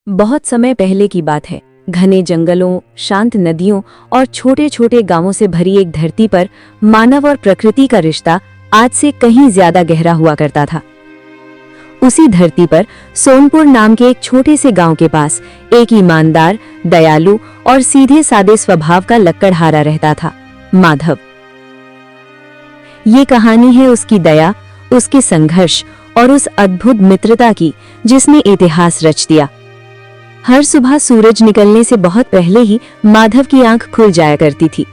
बहुत समय पहले की बात है। घने जंगलों, शांत नदियों और छोटे छोटे गांवों से भरी एक धरती पर मानव और प्रकृति का रिश्ता आज से कहीं ज्यादा गहरा हुआ करता था। उसी धरती पर सोनपुर नाम के एक छोटे से गांव के पास एक ईमानदार, दयालु और सीधे सादे स्वभाव का लक्कड़हारा रहता था, माधव। ये कहानी है उसकी दया, उसके संघर्ष और उस अद्भुत मित्रता की जिसने इतिहास रच दिया। हर सुबह सूरज निकलने से बहुत पहले ही माधव की आंख खुल जाया करती थी।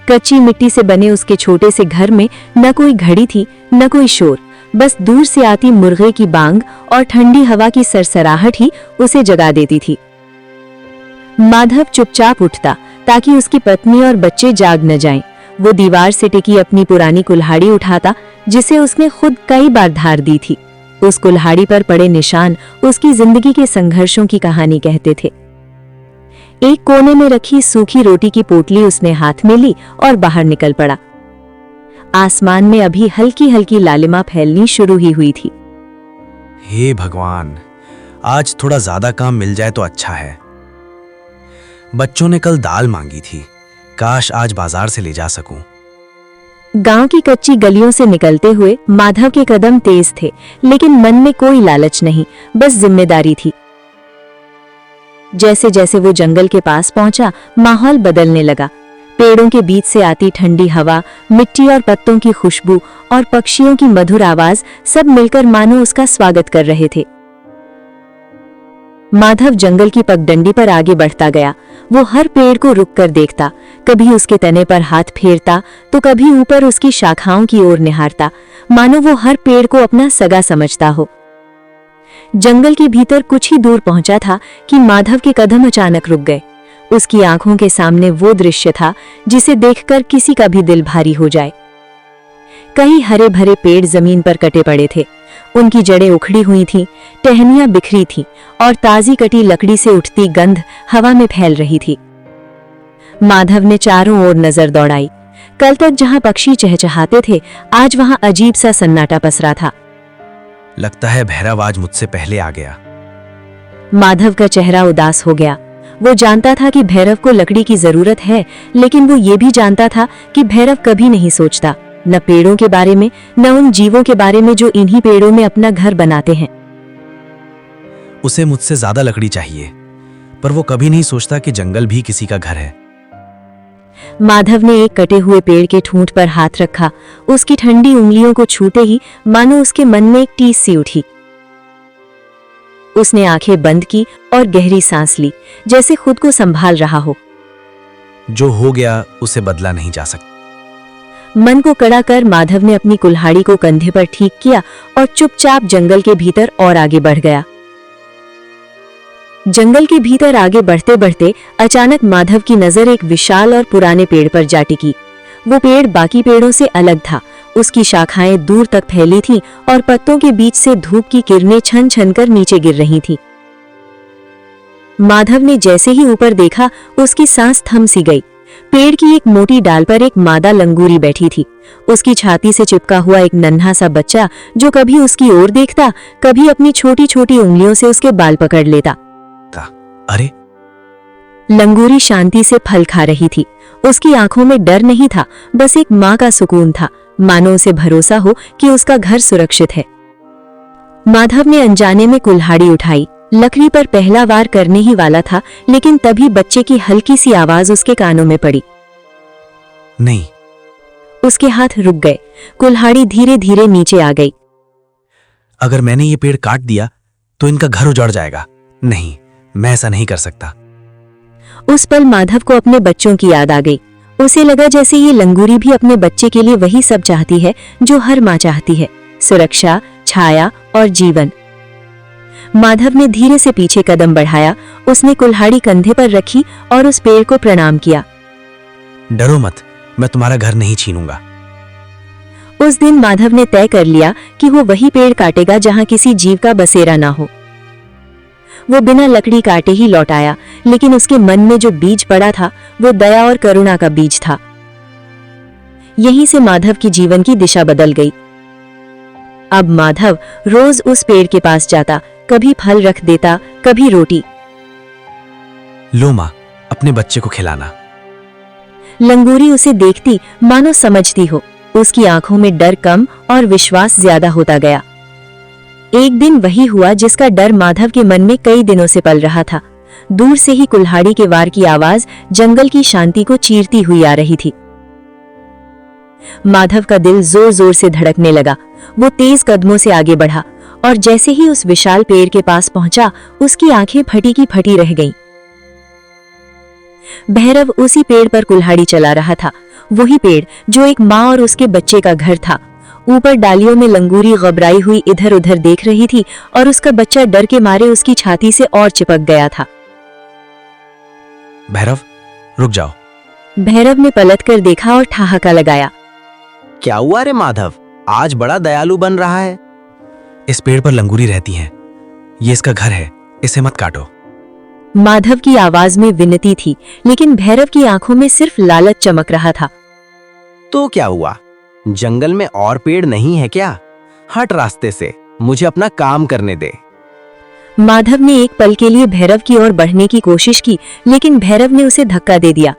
कच्ची मिट्टी से बने उसके छोटे से घर में न कोई घड़ी थी, न कोई शोर, बस दूर से आती मुर्गे की बांग और ठंडी हवा की सरसराहट ही उसे जगा देती थी। माधव चुपचाप उठता ताकि उसकी पत्नी और बच्चे जाग न जाएं। वो दीवार से टिकी अपनी पुरानी कुल्हाड़ी उठाता, जिसे उसने खुद कई बार धार दी थी। उस कुल्हाड़ी पर पड़े निशान उसकी जिंदगी के संघर्षों की कहानी कहते थे। एक कोने में रखी सूखी रोटी की पोटली उसने हाथ में ली और बाहर निकल पड़ा। आसमान में अभी हल्की हल्की लालिमा फैलनी शुरू ही हुई थी। हे भगवान, आज थोड़ा ज्यादा काम मिल जाए तो अच्छा है। बच्चों ने कल दाल मांगी थी, काश आज बाजार से ले जा सकूं। गांव की कच्ची गलियों से निकलते हुए माधव के कदम तेज थे, लेकिन मन में कोई लालच नहीं, बस जिम्मेदारी थी। जैसे जैसे वो जंगल के पास पहुंचा, माहौल बदलने लगा। पेड़ों के बीच से आती ठंडी हवा, मिट्टी और पत्तों की खुशबू और पक्षियों की मधुर आवाज सब मिलकर मानो उसका स्वागत कर रहे थे। माधव जंगल की पगडंडी पर आगे बढ़ता गया। वो हर पेड़ को रुककर देखता, कभी उसके तने पर हाथ फेरता तो कभी ऊपर उसकी शाखाओं की ओर निहारता, मानो वो हर पेड़ को अपना सगा समझता हो। जंगल के भीतर कुछ ही दूर पहुंचा था कि माधव के कदम अचानक रुक गए। उसकी आंखों के सामने वो दृश्य था जिसे देखकर किसी का भी दिल भारी हो जाए। कई हरे भरे पेड़ जमीन पर कटे पड़े थे, उनकी जड़ें उखड़ी हुई थीं, टहनियां बिखरी थीं और ताजी कटी लकड़ी से उठती गंध हवा में फैल रही थी। माधव ने चारों ओर नजर दौड़ाई। कल तक जहां पक्षी चहचहाते थे, आज वहां अजीब सा सन्नाटा पसरा था। लगता है भैरव आज मुझसे पहले आ गया। माधव का चेहरा उदास हो गया। वो जानता था कि भैरव को लकड़ी की जरूरत है, लेकिन वो ये भी जानता था कि भैरव कभी नहीं सोचता, न पेड़ों के बारे में, न उन जीवों के बारे में जो इन्हीं पेड़ों में अपना घर बनाते हैं। उसे मुझसे ज्यादा लकड़ी चाहिए, पर वो कभी नहीं सोचता कि जंगल भी किसी का घर है। माधव ने एक कटे हुए पेड़ के ठूंठ पर हाथ रखा। उसकी ठंडी उंगलियों को छूते ही मानो उसके मन में एक टीस सी उठी। उसने आंखें बंद की और गहरी सांस ली, जैसे खुद को संभाल रहा हो। जो हो गया उसे बदला नहीं जा सकता। मन को कड़ा कर माधव ने अपनी कुल्हाड़ी को कंधे पर ठीक किया और चुपचाप जंगल के भीतर और आगे बढ़ गया। जंगल के भीतर आगे बढ़ते बढ़ते अचानक माधव की नजर एक विशाल और पुराने पेड़ पर जा टिकी। वो पेड़ बाकी पेड़ों से अलग था। उसकी शाखाएं दूर तक फैली थीं और पत्तों के बीच से धूप की किरणें छन छन कर नीचे गिर रही थीं। माधव ने जैसे ही ऊपर देखा, उसकी सांस थम सी गई। पेड़ की एक मोटी डाल पर एक मादा लंगूरी बैठी थी। उसकी छाती से चिपका हुआ एक नन्हा सा बच्चा, जो कभी उसकी ओर देखता, कभी अपनी छोटी छोटी उंगलियों से उसके बाल पकड़ लेता। अरे! लंगूरी शांति से फल खा रही थी। उसकी आंखों में डर नहीं था, बस एक माँ का सुकून था, मानो उसे भरोसा हो कि उसका घर सुरक्षित है। माधव ने अनजाने में कुल्हाड़ी उठाई। लकड़ी पर पहला वार करने ही वाला था, लेकिन तभी बच्चे की हल्की सी आवाज उसके कानों में पड़ी। नहीं। उसके हाथ रुक गए। कुल्हाड़ी धीरे धीरे नीचे आ गई। अगर मैंने ये पेड़ काट दिया तो इनका घर उजड़ जाएगा। नहीं, मैं ऐसा नहीं कर सकता। उस पल माधव को अपने बच्चों की याद आ गई। उसे लगा जैसे ये लंगूरी भी अपने बच्चे के लिए वही सब चाहती है जो हर माँ चाहती है, सुरक्षा, छाया और जीवन। माधव ने धीरे से पीछे कदम बढ़ाया। उसने कुल्हाड़ी कंधे पर रखी और उस पेड़ को प्रणाम किया। डरो मत, मैं तुम्हारा घर नहीं छीनूंगा। उस दिन माधव ने तय कर लिया कि वो वही पेड़ काटेगा जहां किसी जीव का बसेरा ना हो। वो बिना लकड़ी काटे ही लौट आया, लेकिन उसके मन में जो बीज पड़ा था वो दया और करुणा का बीज था। यहीं से माधव की जीवन की दिशा बदल गई। अब माधव रोज उस पेड़ के पास जाता, कभी फल रख देता, कभी रोटी। लो माँ, अपने बच्चे को खिलाना। लंगूरी उसे देखती मानो समझती हो। उसकी आंखों में डर कम और विश्वास ज्यादा होता गया। एक दिन वही हुआ जिसका डर माधव के मन में कई दिनों से पल रहा था। दूर से ही कुल्हाड़ी के वार की आवाज जंगल की शांति को चीरती हुई आ रही थी। माधव का दिल जोर जोर से धड़कने लगा। वो तेज कदमों से आगे बढ़ा और जैसे ही उस विशाल पेड़ के पास पहुंचा, उसकी आंखें फटी की फटी रह गईं। भैरव उसी पेड़ पर कुल्हाड़ी चला रहा था, वही पेड़ जो एक माँ और उसके बच्चे का घर था। ऊपर डालियों में लंगूरी घबराई हुई इधर उधर देख रही थी और उसका बच्चा डर के मारे उसकी छाती से और चिपक गया था। भैरव, रुक जाओ। भैरव ने पलट कर देखा और ठहाका लगाया। क्या हुआ रे माधव, आज बड़ा दयालु बन रहा है। इस पेड़ पर लंगूरी रहती हैं। ये इसका घर है, इसे मत काटो। माधव की आवाज में विनती थी, लेकिन भैरव की आंखों में सिर्फ लालच चमक रहा था। तो क्या हुआ, जंगल में और पेड़ नहीं है क्या? हट रास्ते से, मुझे अपना काम करने दे। माधव ने एक पल के लिए भैरव की ओर बढ़ने की कोशिश की, लेकिन भैरव ने उसे धक्का दे दिया।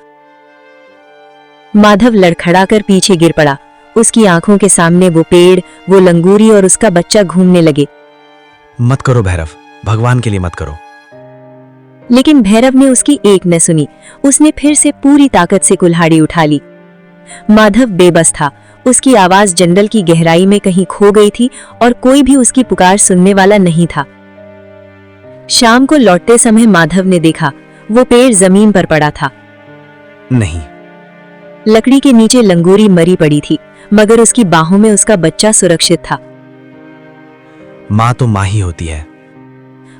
माधव लड़खड़ाकर पीछे गिर पड़ा। उसकी आंखों के सामने वो पेड़, वो लंगूरी और उसका बच्चा घूमने लगे। मत करो भैरव, भगवान के लिए मत करो। लेकिन भैरव ने उसकी एक न सुनी। उसने फिर से पूरी ताकत से कुल्हाड़ी उठा ली। माधव बेबस था। उसकी आवाज जंगल की गहराई में कहीं खो गई थी और कोई भी उसकी पुकार सुनने वाला नहीं था। शाम को लौटते समय माधव ने देखा, वो पेड़ जमीन पर पड़ा था। नहीं। लकड़ी के नीचे लंगूरी मरी पड़ी थी, मगर उसकी बाहों में उसका बच्चा सुरक्षित था। माँ तो माँ ही होती है।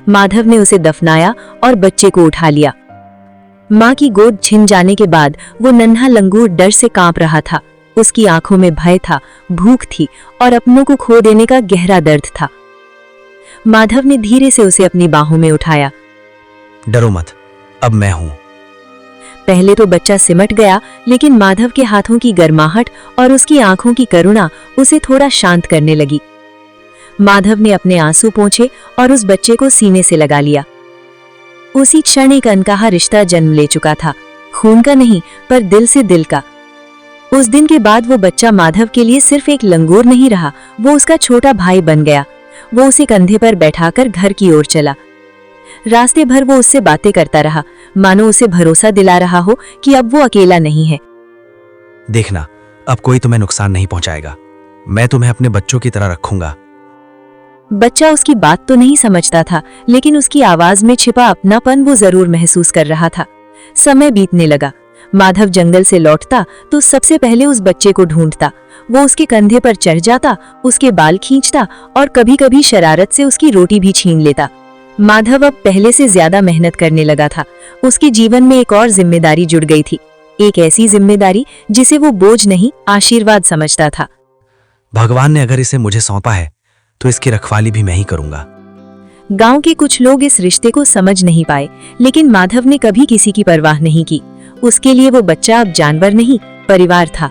माधव ने उसे दफनाया और बच्चे को उठा लिया। माँ की गोद छिन जाने के बाद वो नन्हा लंगूर डर से कांप रहा था। उसकी आंखों में भय था, भूख थी और अपनों को खो देने का गहरा दर्द था। माधव ने धीरे से उसे अपनी बाहों में उठाया। डरो मत, अब मैं हूं। पहले तो बच्चा सिमट गया, लेकिन माधव के हाथों की गर्माहट और उसकी आंखों की करुणा उसे थोड़ा शांत करने लगी। माधव ने अपने आंसू पोंछे और उस बच्चे को सीने से लगा लिया। उसी क्षण एक अनकहा रिश्ता जन्म ले चुका था, खून का नहीं पर दिल से दिल का। उस दिन के बाद वो बच्चा माधव के लिए सिर्फ एक लंगूर नहीं रहा, वो उसका छोटा भाई बन गया। वो उसे कंधे पर बैठाकर घर की ओर चला। रास्ते भर वो उससे बातें करता रहा, मानो उसे भरोसा दिला रहा हो कि अब वो अकेला नहीं है। देखना, अब कोई तुम्हें नुकसान नहीं पहुंचाएगा। मैं तुम्हें अपने बच्चों की तरह रखूंगा। बच्चा उसकी बात तो नहीं समझता था, लेकिन उसकी आवाज में छिपा अपनापन वो जरूर महसूस कर रहा था। समय बीतने लगा। माधव जंगल से लौटता तो सबसे पहले उस बच्चे को ढूंढता। वो उसके कंधे पर चढ़ जाता, उसके बाल खींचता और कभी-कभी शरारत से उसकी रोटी भी छीन लेता। माधव अब पहले से ज्यादा मेहनत करने लगा था। उसके जीवन में एक और जिम्मेदारी जुड़ गई थी, एक ऐसी जिम्मेदारी जिसे वो बोझ नहीं, आशीर्वाद समझता था। भगवान ने अगर इसे मुझे सौंपा है तो इसकी रखवाली भी मैं ही करूंगा। गांव के कुछ लोग इस रिश्ते को समझ नहीं पाए, लेकिन माधव ने कभी किसी की परवाह नहीं की। उसके लिए वो बच्चा अब जानवर नहीं, परिवार था।